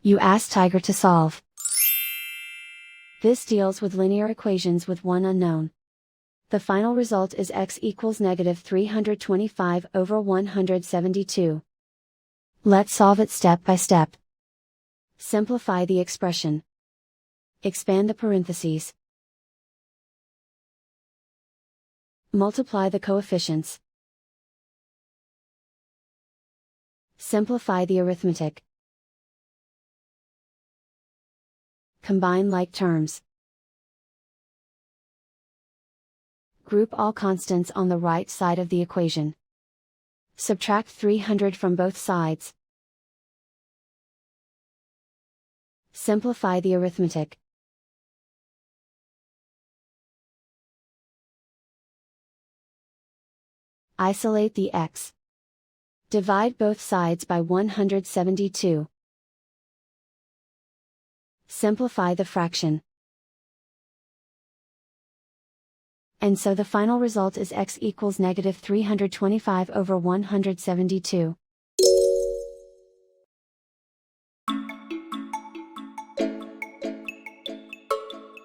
You ask Tiger to solve. This deals with linear equations with one unknown. The final result is x equals negative 325 over 172. Let's solve it step by step. Simplify the expression. Expand the parentheses. Multiply the coefficients. Simplify the arithmetic. Combine like terms. Group all constants on the right side of the equation. Subtract 300 from both sides. Simplify the arithmetic. Isolate the x. Divide both sides by 172. Simplify the fraction. And so the final result is x equals negative 325 over 172.